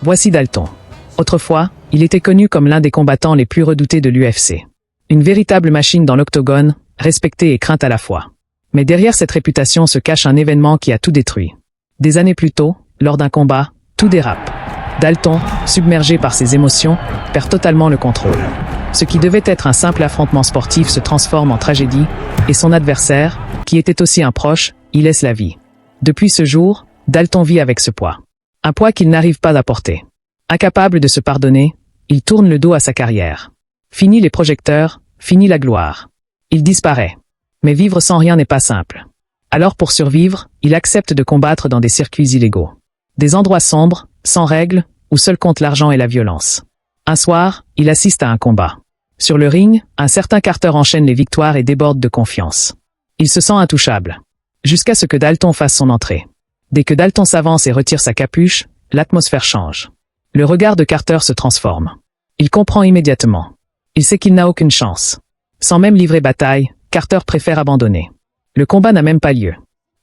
Voici Dalton. Autrefois, il était connu comme l'un des combattants les plus redoutés de l'UFC. Une véritable machine dans l'octogone, respectée et crainte à la fois. Mais derrière cette réputation se cache un événement qui a tout détruit. Des années plus tôt, lors d'un combat, tout dérape. Dalton, submergé par ses émotions, perd totalement le contrôle. Ce qui devait être un simple affrontement sportif se transforme en tragédie, et son adversaire, qui était aussi un proche, y laisse la vie. Depuis ce jour, Dalton vit avec ce poids. Un poids qu'il n'arrive pas à porter. Incapable de se pardonner, il tourne le dos à sa carrière. Fini les projecteurs, fini la gloire. Il disparaît. Mais vivre sans rien n'est pas simple. Alors pour survivre, il accepte de combattre dans des circuits illégaux. Des endroits sombres, sans règles, où seul compte l'argent et la violence. Un soir, il assiste à un combat. Sur le ring, un certain Carter enchaîne les victoires et déborde de confiance. Il se sent intouchable. Jusqu'à ce que Dalton fasse son entrée. Dès que Dalton s'avance et retire sa capuche, l'atmosphère change. Le regard de Carter se transforme. Il comprend immédiatement. Il sait qu'il n'a aucune chance. Sans même livrer bataille, Carter préfère abandonner. Le combat n'a même pas lieu.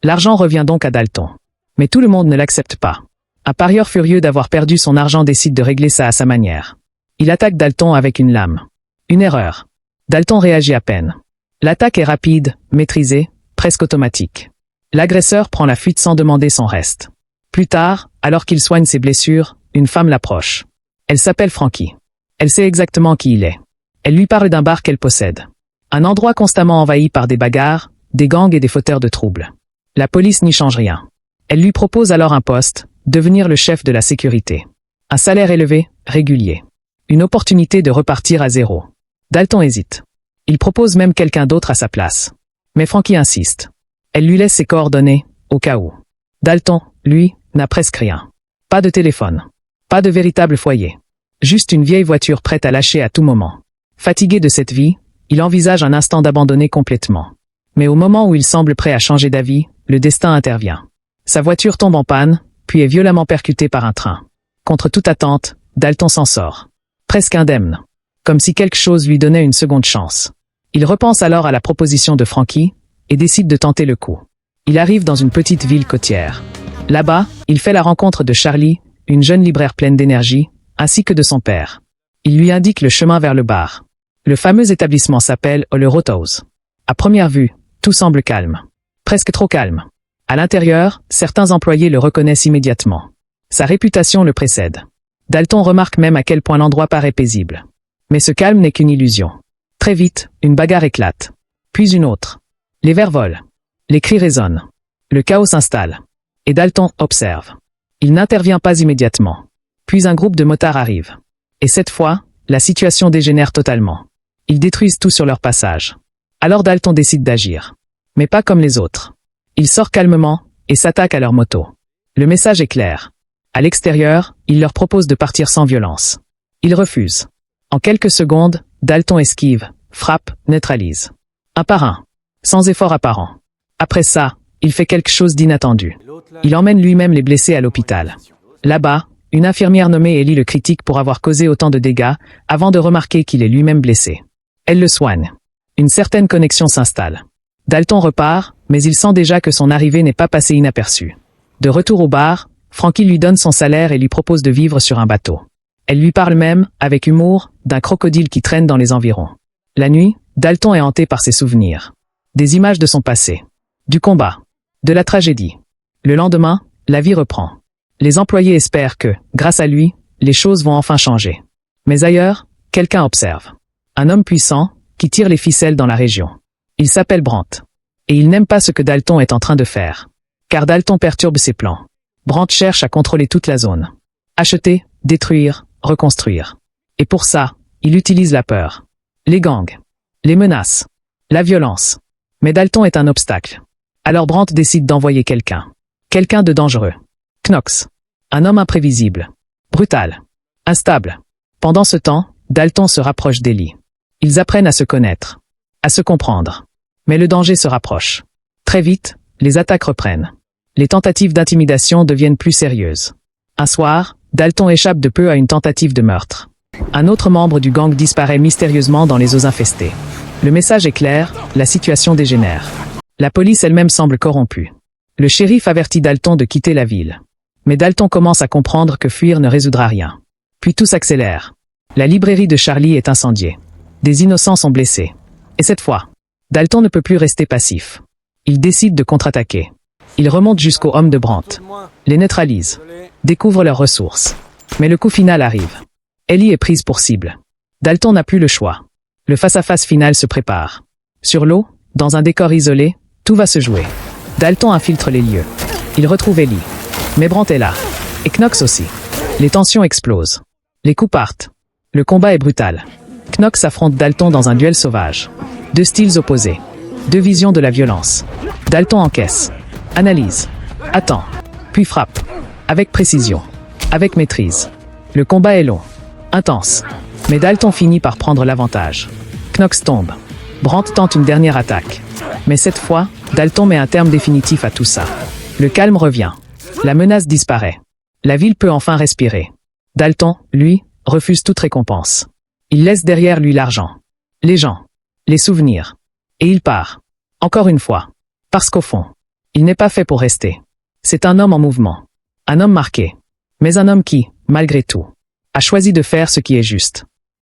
L'argent revient donc à Dalton. Mais tout le monde ne l'accepte pas. Un parieur furieux d'avoir perdu son argent décide de régler ça à sa manière. Il attaque Dalton avec une lame. Une erreur. Dalton réagit à peine. L'attaque est rapide, maîtrisée, presque automatique. L'agresseur prend la fuite sans demander son reste. Plus tard, alors qu'il soigne ses blessures, une femme l'approche. Elle s'appelle Frankie. Elle sait exactement qui il est. Elle lui parle d'un bar qu'elle possède. Un endroit constamment envahi par des bagarres, des gangs et des fauteurs de troubles. La police n'y change rien. Elle lui propose alors un poste, devenir le chef de la sécurité. Un salaire élevé, régulier. Une opportunité de repartir à zéro. Dalton hésite. Il propose même quelqu'un d'autre à sa place. Mais Frankie insiste. Elle lui laisse ses coordonnées, au cas où. Dalton, lui, n'a presque rien. Pas de téléphone. Pas de véritable foyer. Juste une vieille voiture prête à lâcher à tout moment. Fatigué de cette vie, il envisage un instant d'abandonner complètement. Mais au moment où il semble prêt à changer d'avis, le destin intervient. Sa voiture tombe en panne, puis est violemment percutée par un train. Contre toute attente, Dalton s'en sort. Presque indemne. Comme si quelque chose lui donnait une seconde chance. Il repense alors à la proposition de Frankie, et décide de tenter le coup. Il arrive dans une petite ville côtière. Là-bas, il fait la rencontre de Charlie, une jeune libraire pleine d'énergie, ainsi que de son père. Il lui indique le chemin vers le bar. Le fameux établissement s'appelle All Rotos. À première vue, tout semble calme. Presque trop calme. À l'intérieur, certains employés le reconnaissent immédiatement. Sa réputation le précède. Dalton remarque même à quel point l'endroit paraît paisible. Mais ce calme n'est qu'une illusion. Très vite, une bagarre éclate. Puis une autre. Les verres volent. Les cris résonnent. Le chaos s'installe. Et Dalton observe. Il n'intervient pas immédiatement. Puis un groupe de motards arrive. Et cette fois, la situation dégénère totalement. Ils détruisent tout sur leur passage. Alors Dalton décide d'agir. Mais pas comme les autres. Il sort calmement et s'attaque à leur moto. Le message est clair. À l'extérieur, il leur propose de partir sans violence. Ils refusent. En quelques secondes, Dalton esquive, frappe, neutralise. Un par un. Sans effort apparent. Après ça, il fait quelque chose d'inattendu. Il emmène lui-même les blessés à l'hôpital. Là-bas, une infirmière nommée Ellie le critique pour avoir causé autant de dégâts, avant de remarquer qu'il est lui-même blessé. Elle le soigne. Une certaine connexion s'installe. Dalton repart, mais il sent déjà que son arrivée n'est pas passée inaperçue. De retour au bar, Frankie lui donne son salaire et lui propose de vivre sur un bateau. Elle lui parle même, avec humour, d'un crocodile qui traîne dans les environs. La nuit, Dalton est hanté par ses souvenirs. Des images de son passé. Du combat. De la tragédie. Le lendemain, la vie reprend. Les employés espèrent que, grâce à lui, les choses vont enfin changer. Mais ailleurs, quelqu'un observe. Un homme puissant, qui tire les ficelles dans la région. Il s'appelle Brandt. Et il n'aime pas ce que Dalton est en train de faire. Car Dalton perturbe ses plans. Brandt cherche à contrôler toute la zone. Acheter, détruire, reconstruire. Et pour ça, il utilise la peur. Les gangs. Les menaces. La violence. Mais Dalton est un obstacle. Alors Brandt décide d'envoyer quelqu'un. Quelqu'un de dangereux. Knox. Un homme imprévisible. Brutal. Instable. Pendant ce temps, Dalton se rapproche d'Ellie. Ils apprennent à se connaître. À se comprendre. Mais le danger se rapproche. Très vite, les attaques reprennent. Les tentatives d'intimidation deviennent plus sérieuses. Un soir, Dalton échappe de peu à une tentative de meurtre. Un autre membre du gang disparaît mystérieusement dans les eaux infestées. Le message est clair, la situation dégénère. La police elle-même semble corrompue. Le shérif avertit Dalton de quitter la ville. Mais Dalton commence à comprendre que fuir ne résoudra rien. Puis tout s'accélère. La librairie de Charlie est incendiée. Des innocents sont blessés. Et cette fois, Dalton ne peut plus rester passif. Il décide de contre-attaquer. Il remonte jusqu'aux hommes de Brandt, les neutralise, découvre leurs ressources. Mais le coup final arrive. Ellie est prise pour cible. Dalton n'a plus le choix. Le face-à-face final se prépare. Sur l'eau, dans un décor isolé, tout va se jouer. Dalton infiltre les lieux. Il retrouve Ellie. Mais Brandt est là. Et Knox aussi. Les tensions explosent. Les coups partent. Le combat est brutal. Knox affronte Dalton dans un duel sauvage. Deux styles opposés. Deux visions de la violence. Dalton encaisse. Analyse. Attend. Puis frappe. Avec précision. Avec maîtrise. Le combat est long. Intense. Mais Dalton finit par prendre l'avantage. Knox tombe. Brandt tente une dernière attaque. Mais cette fois, Dalton met un terme définitif à tout ça. Le calme revient. La menace disparaît. La ville peut enfin respirer. Dalton, lui, refuse toute récompense. Il laisse derrière lui l'argent, les gens, les souvenirs. Et il part. Encore une fois. Parce qu'au fond, il n'est pas fait pour rester. C'est un homme en mouvement. Un homme marqué. Mais un homme qui, malgré tout, a choisi de faire ce qui est juste.